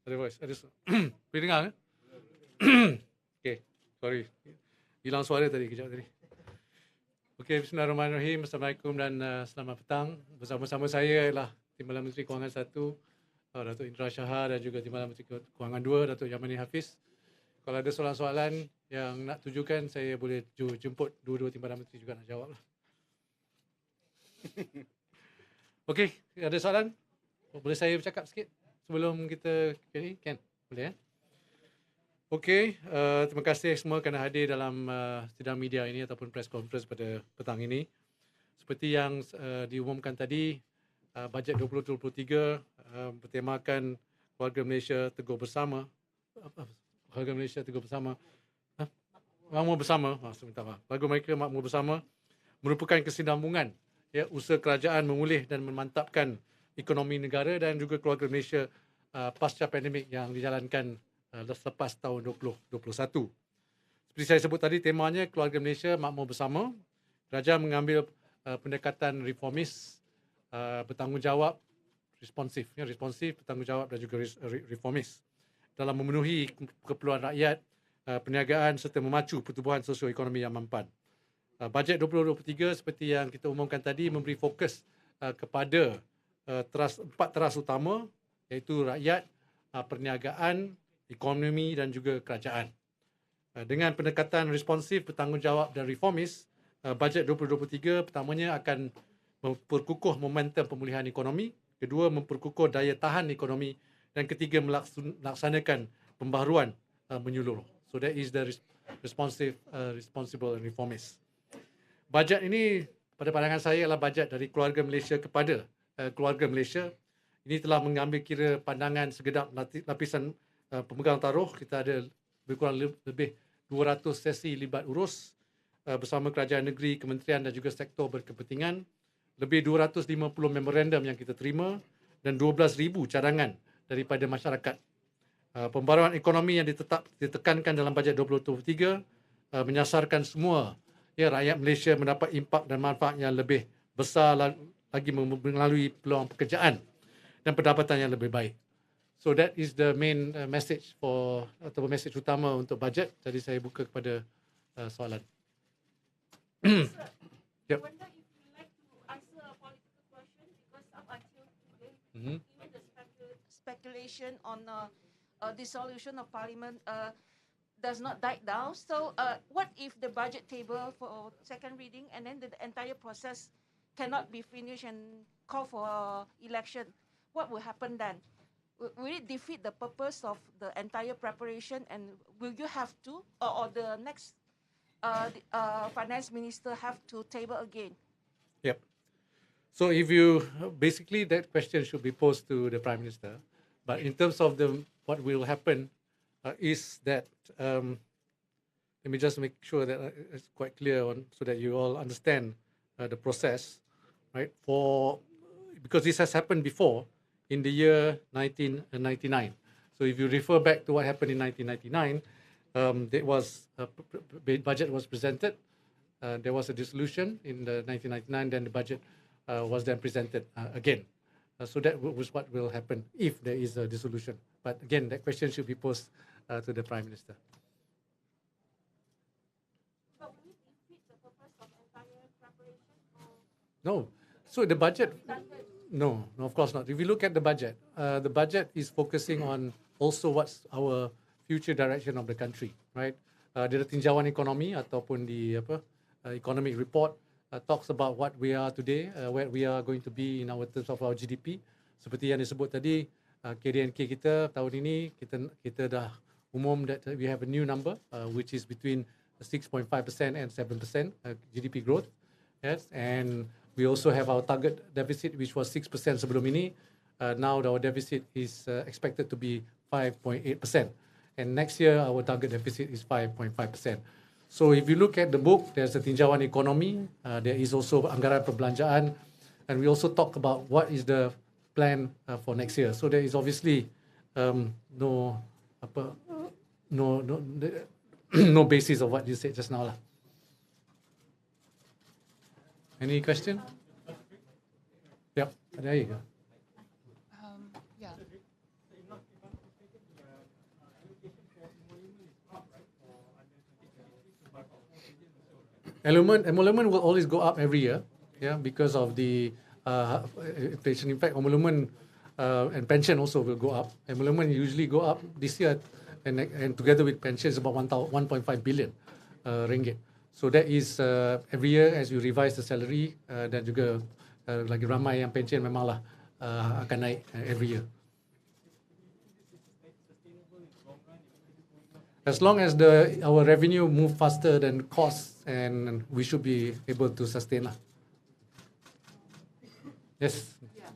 Ada voice. Ada boleh dengar ke? Okay, sorry. Hilang suara tadi, kejap tadi. Okay, bismillahirrahmanirrahim. Assalamualaikum dan selamat petang. Bersama-sama saya ialah Timbalan Menteri Kewangan 1, Datuk Indra Shahar, dan juga Timbalan Menteri Kewangan 2, Datuk Yamani Hafiz. Kalau ada soalan-soalan yang nak tujukan, saya boleh jemput dua-dua Timbalan Menteri juga nak jawab lah. Okay, ada soalan? Boleh saya bercakap sikit sebelum kita ni? Kan? Boleh ya? Okey, terima kasih semua kerana hadir dalam sidang media ini ataupun press conference pada petang ini. Seperti yang diumumkan tadi, bajet 2023 bertemakan Keluarga Malaysia Teguh Bersama. Keluarga Malaysia Teguh Bersama. Makmur Bersama. Sebentar. Keluarga mereka Makmur Bersama merupakan kesinambungan ya, usaha kerajaan memulih dan memantapkan ekonomi negara dan juga keluarga Malaysia pasca pandemik yang dijalankan selepas tahun 2021. Seperti saya sebut tadi, temanya Keluarga Malaysia Makmur Bersama. Kerajaan mengambil pendekatan reformis, bertanggungjawab, responsif, bertanggungjawab dan juga reformis dalam memenuhi keperluan rakyat, perniagaan serta memacu pertumbuhan sosioekonomi yang mampan. Bajet 2023 seperti yang kita umumkan tadi memberi fokus kepada empat teras utama, iaitu rakyat, perniagaan, ekonomi dan juga kerajaan. Dengan pendekatan responsif, bertanggungjawab dan reformis, bajet 2023 pertamanya akan memperkukuh momentum pemulihan ekonomi, kedua memperkukuh daya tahan ekonomi, dan ketiga melaksanakan pembaharuan menyeluruh. So that is the responsive, responsible and reformist. Bajet ini pada pandangan saya adalah bajet dari keluarga Malaysia kepada keluarga Malaysia. Ini telah mengambil kira pandangan segenap lapisan pemegang taruh. Kita ada lebih kurang lebih 200 sesi libat urus bersama kerajaan negeri, kementerian dan juga sektor berkepentingan. Lebih 250 memorandum yang kita terima dan 12,000 cadangan daripada masyarakat. Pembaruan ekonomi yang ditekankan dalam bajet 2023 menyasarkan semua rakyat Malaysia mendapat impak dan manfaat yang lebih besar lagi melalui peluang pekerjaan dan pendapatan yang lebih baik. So that is the main message atau message utama untuk bajet. Jadi saya buka kepada soalan. Yep. I wonder if you like to answer a political question because up until today, even the speculation on dissolution of parliament does not die down. So what if the budget table for second reading and then the entire process cannot be finished and call for election? What will happen then? Will it defeat the purpose of the entire preparation, and will you have to, or the next finance minister have to table again? Yep. So if you, basically that question should be posed to the Prime Minister. But in terms of what will happen is that, let me just make sure that it's quite clear so that you all understand the process, right? Because this has happened before in the year 1999. So if you refer back to what happened in 1999, budget was presented. There was a dissolution in the 1999. Then the budget was then presented again. So that was what will happen if there is a dissolution. But again, that question should be posed to the Prime Minister. But will it defeat the purpose of entire preparation? No. So the budget. No, of course not. If you look at the budget is focusing on also what's our future direction of the country, right? Dia tinjauan ekonomi ataupun di economic report talks about what we are today, where we are going to be in our terms of our GDP. Seperti yang disebut tadi, KDNK kita tahun ini kita dah umum that we have a new number which is between 6.5% and 7% GDP growth. Yes, and we also have our target deficit, which was 6% sebelum ini. Now our deficit is expected to be 5.8%. And next year, our target deficit is 5.5%. So if you look at the book, there's a tinjauan ekonomi. There is also anggaran perbelanjaan. And we also talk about what is the plan for next year. So there is obviously no basis of what you said just now lah. Any question? Yep, there you go. Yeah. Emolument will always go up every year, yeah, because of the inflation. In fact, emolument and pension also will go up. Emolument usually go up this year, and together with pension is about 1.5 billion ringgit. So that is every year as you revise the salary, dan juga lagi ramai yang pension memanglah akan naik every year. As long as our revenue move faster than costs, and we should be able to sustain lah. Yes. Yeah.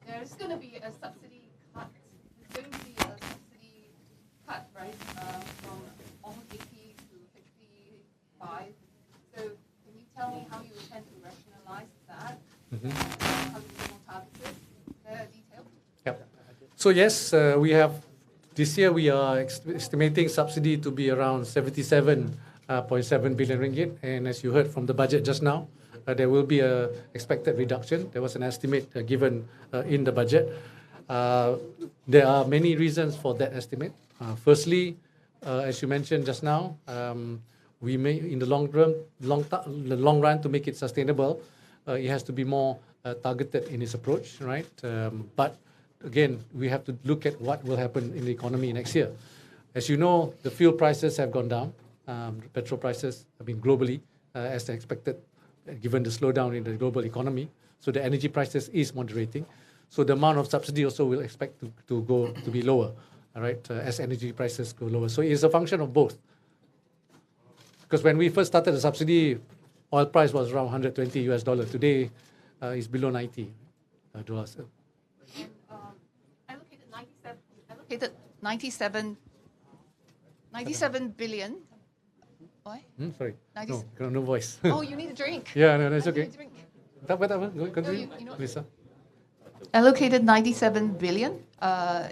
There's going to be a subsidy cut. There's going to be a subsidy cut, right? From almost 80 to 55. So can you tell me how you intend to rationalize that? How you be more targeted? Detail? Yep. So yes, we have. This year we are estimating subsidy to be around 77.7 billion ringgit, and as you heard from the budget just now, there will be a expected reduction. There was an estimate given in the budget. There are many reasons for that estimate. Firstly, as you mentioned just now, we may, in the long run, to make it sustainable, it has to be more targeted in its approach, right? But again, we have to look at what will happen in the economy next year. As you know, the fuel prices have gone down. Petrol prices have been globally, as expected, given the slowdown in the global economy. So the energy prices is moderating. So the amount of subsidy also will expect to be lower, all right, as energy prices go lower. So it's a function of both. Because when we first started the subsidy, oil price was around $120. Today, it's below $90. Allocated 97 billion. Why? Sorry. 90 No voice. Oh, you need a drink. Yeah, no, that's I okay. need a drink. Continue, you know- Lisa. Allocated 97 billion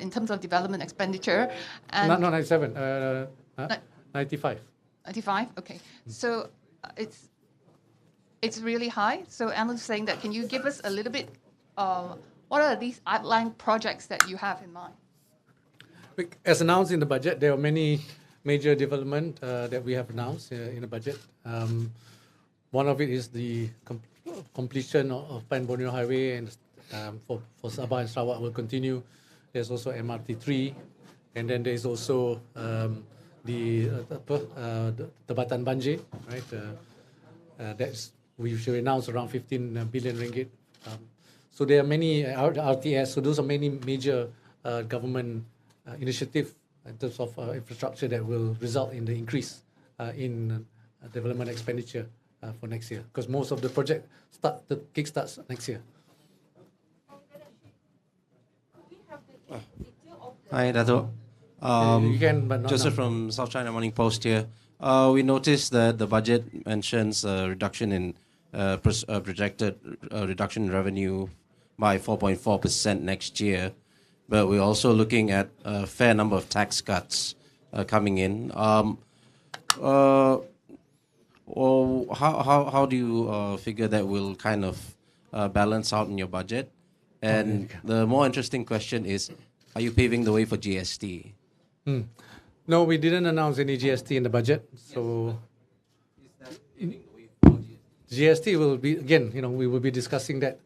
in terms of development expenditure. And Not 97, 95. 95? Okay. So it's really high. So analysts saying that, can you give us a little bit, what are these outline projects that you have in mind? As announced in the budget, there are many major development that we have announced in the budget. One of it is the completion of Pan Borneo Highway, and for Sabah and Sarawak will continue. There's also MRT3, and then there's also the Tebatan Banjir, right? That's we should announce around 15 billion ringgit. So there are many RTS. So those are many major government initiative in terms of infrastructure that will result in the increase in development expenditure for next year. Because most of the project kickstarts next year. Hi, Dato. You can, but not Joseph now. from South China Morning Post here. We noticed that the budget mentions a reduction in projected reduction in revenue by 4.4% next year, but we're also looking at a fair number of tax cuts coming in. How do you figure that will kind of balance out in your budget? And the more interesting question is, are you paving the way for GST? No, we didn't announce any GST in the budget. So GST will be, again, we will be discussing that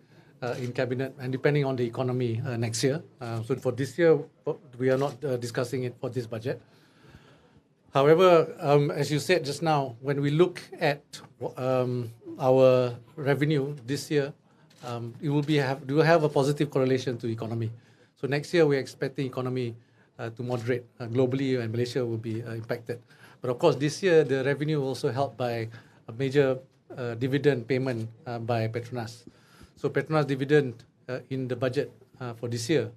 in cabinet, and depending on the economy next year. So for this year, we are not discussing it for this budget. However, as you said just now, when we look at our revenue this year, it will have a positive correlation to economy. So next year, we're expecting economy to moderate globally, and Malaysia will be impacted. But of course, this year, the revenue will also helped by a major dividend payment by Petronas. So Petronas dividend in the budget for this year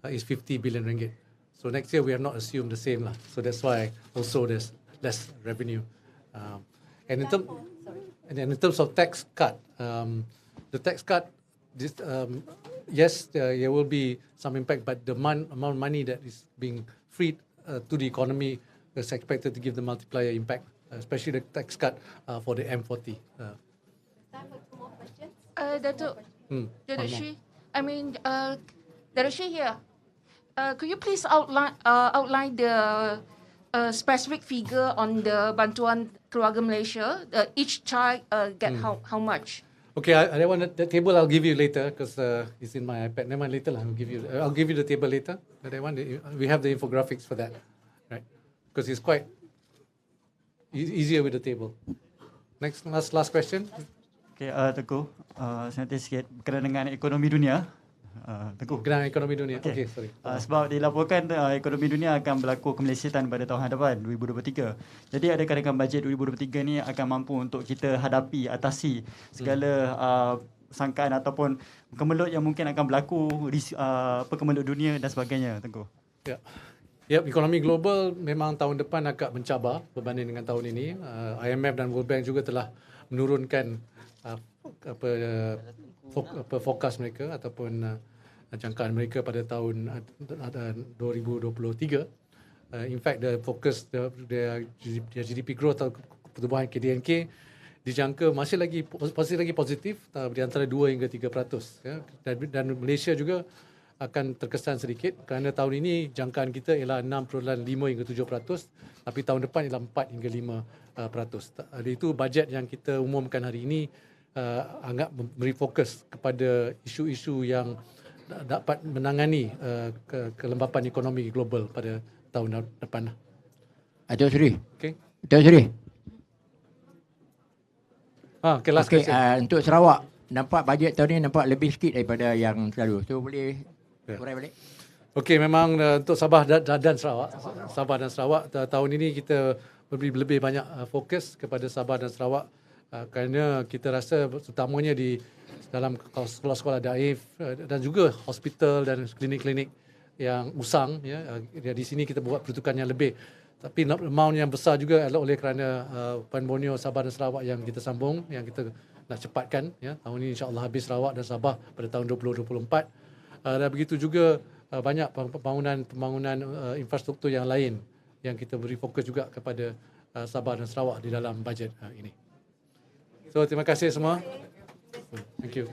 is 50 billion ringgit. So next year, we have not assumed the same. So that's why also there's less revenue. And in terms of tax cut, the tax cut, yes, there will be some impact, but the amount of money that is being freed to the economy is expected to give the multiplier impact, especially the tax cut for the M40. Time for two more questions. Dato' Shi, Dato' Shi here. Could you please outline the specific figure on the bantuan keluarga Malaysia, each child get how much? Okay, that one, the table I'll give you later because it's in my iPad. Never mind, later lah. I'll give you the table later. That one, we have the infographics for that, right? Because it's quite easier with the table. Last question. Okay, Teguh, saya nanti sikit berkenaan dengan ekonomi dunia. Teguh. Berkenaan ekonomi dunia. Okay, sorry. Sebab dilaporkan ekonomi dunia akan berlaku kemelesetan pada tahun hadapan 2023. Jadi adakah dengan bajet 2023 ni akan mampu untuk kita hadapi, atasi segala sangkaan ataupun kemelut yang mungkin akan berlaku kemelut dunia dan sebagainya, Teguh? Ya. Yep, ekonomi global memang tahun depan agak mencabar berbanding dengan tahun ini. IMF dan World Bank juga telah menurunkan fokus mereka ataupun jangkaan mereka pada tahun 2023. In fact, the focus the GDP growth atau pertumbuhan KDNK dijangka masih lagi positif di antara 2 hingga 3%. Ya. Dan Malaysia juga akan terkesan sedikit kerana tahun ini jangkaan kita ialah 6.5 hingga 7%, tapi tahun depan ialah 4 hingga 5%. Itu bajet yang kita umumkan hari ini agak beri fokus kepada isu-isu yang dapat menangani kelembapan ekonomi global pada tahun depan. Datuk Seri. Okay. Datuk Seri. Okay, last question. Untuk Sarawak, nampak bajet tahun ni nampak lebih sikit daripada yang selalu. So boleh urai balik? Okey, memang untuk Sabah dan Sarawak tahun ini kita lebih banyak fokus kepada Sabah dan Sarawak kerana kita rasa terutamanya di dalam sekolah-sekolah daif dan juga hospital dan klinik-klinik yang usang, ya, di sini kita buat peruntukan yang lebih, tapi amount yang besar juga adalah oleh kerana Puan Borneo, Sabah dan Sarawak yang kita sambung, yang kita nak cepatkan, ya. Tahun ini insya-Allah habis Sarawak dan Sabah pada tahun 2024. Dan begitu juga banyak pembangunan infrastruktur yang lain yang kita beri fokus juga kepada Sabah dan Sarawak di dalam bajet ini. So terima kasih semua. Thank you.